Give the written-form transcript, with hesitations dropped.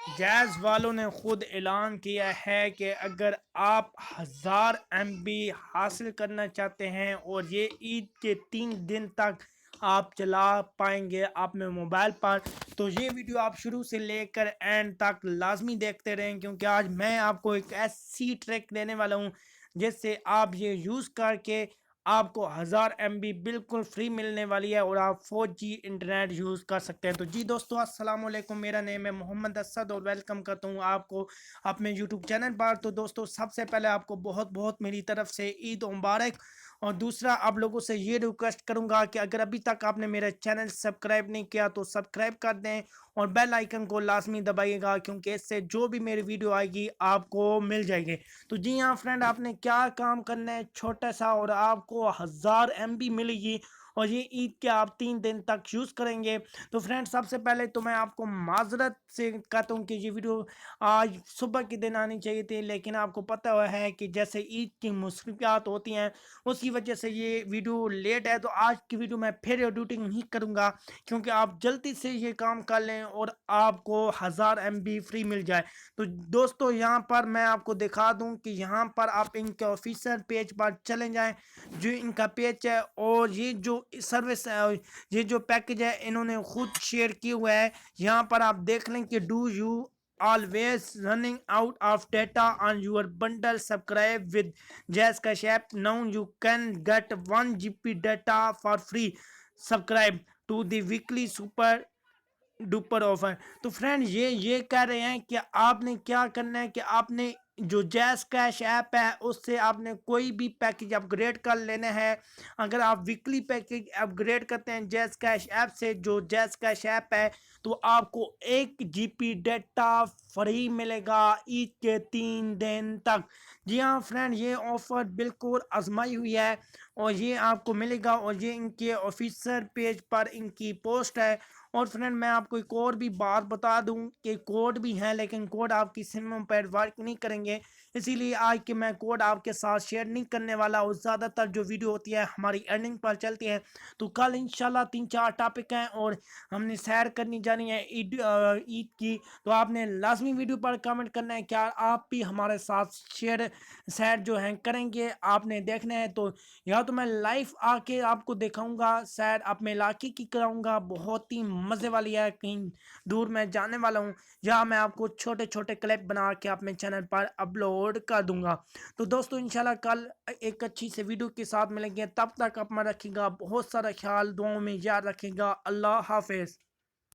جیز والوں نے خود اعلان کیا ہے کہ اگر آپ 1000 MB حاصل کرنا چاہتے ہیں اور یہ عید کے 3 دن تک آپ چلا پائیں گے اپنے موبائل پر، تو یہ ویڈیو آپ شروع سے لے کر اینڈ تک لازمی دیکھتے رہیں، کیونکہ آج میں آپ کو ایک ایسی ٹرک دینے والا ہوں جس سے آپ یہ یوز کر کے آپ کو 1000 MB بالکل فری ملنے والی ہے اور آپ 4G انٹرنیٹ یوز کر سکتے ہیں۔ تو جی دوستو السلام علیکم، میرا نیم ہے محمد اسد اور ویلکم کرتا ہوں آپ کو اپنے یوٹیوب چینل پر۔ تو دوستو سب سے پہلے آپ کو بہت بہت میری طرف سے عید مبارک، اور دوسرا آپ لوگوں سے یہ ریکویسٹ کروں گا کہ اگر ابھی تک آپ نے میرا چینل سبسکرائب نہیں کیا تو سبسکرائب کر دیں اور بیل آئیکن کو لازمی دبائیے گا، کیونکہ اس سے جو بھی میری ویڈیو آئے گی آپ کو مل جائے گی۔ تو جی ہاں فرینڈ، آپ نے کیا کام کرنا ہے چھوٹا سا، اور آپ کو 1000 MB ملے گی اور یہ عید کے آپ 3 دن تک یوز کریں گے۔ تو فرینڈ سب سے پہلے تو میں آپ کو معذرت سے کہتا ہوں کہ یہ ویڈیو آج صبح کے دن آنی چاہیے تھی، لیکن آپ کو پتہ ہوا ہے کہ جیسے عید کی مصروفیات ہوتی ہیں اس کی وجہ سے یہ ویڈیو لیٹ ہے۔ تو آج کی ویڈیو میں پھر ایڈیٹنگ نہیں کروں گا، کیونکہ آپ جلدی سے یہ کام کر لیں اور آپ کو 1000 MB فری مل جائے۔ تو دوستو یہاں پر میں آپ کو دکھا دوں کہ یہاں پر آپ ان کے آفیشیل پیج پر چلیں جائیں، جو ان کا پیج ہے، اور یہ جو سروس ہے، یہ جو پیکج ہے انہوں نے خود شیئر کی ہوا ہے۔ یہاں پر آپ دیکھ لیں کہ do you always running out of data on your bundle, subscribe with Jazz Cash app now, you can get 1 GB data for free, subscribe to the weekly super duper offer. تو friend یہ کہہ رہے ہیں کہ آپ نے کیا کرنا ہے کہ آپ نے جو جیز کیش ایپ ہے اس سے آپ نے کوئی بھی پیکج اپ گریڈ کر لینا ہے۔ اگر آپ ویکلی پیکج اپ گریڈ کرتے ہیں جیز کیش ایپ سے، جو جیز کیش ایپ ہے، تو آپ کو 1 GB ڈیٹا فری ملے گا عید کے 3 دن تک۔ جی ہاں فرینڈ، یہ آفر بالکل آزمائی ہوئی ہے اور یہ آپ کو ملے گا، اور یہ ان کے آفیشیل پیج پر ان کی پوسٹ ہے۔ اور فرینڈ میں آپ کو ایک اور بھی بات بتا دوں کہ کوڈ بھی ہیں، لیکن کوڈ آپ کی سم پر ورک نہیں کریں گے، اسی لیے آج کے میں کوڈ آپ کے ساتھ شیئر نہیں کرنے والا، اور زیادہ تر جو ویڈیو ہوتی ہے ہماری ارننگ پر چلتی ہے۔ تو کل انشاءاللہ 3-4 ٹاپک ہیں اور ہم نے سیر کرنی جانی ہے عید کی، تو آپ نے لازمی ویڈیو پر کامنٹ کرنا ہے کیا آپ بھی ہمارے ساتھ سیر جو ہیں کریں گے، آپ نے دیکھنا ہے۔ تو یا تو میں لائف آ کے آپ کو دکھاؤں گا، سیر اپنے علاقے کی کراؤں گا، بہت ہی مزے والی ہے، کہیں دور میں جانے والا ہوں، یا میں آپ کو چھوٹے چھوٹے کلپ بنا کے اپنے چینل پر اپلوڈ کر دوں گا۔ تو دوستو انشاءاللہ کل ایک اچھی سے ویڈیو کے ساتھ ملیں گے، تب تک اپنا رکھیں گا بہت سارا خیال، دعاؤں میں یاد رکھیں گا۔ اللہ حافظ۔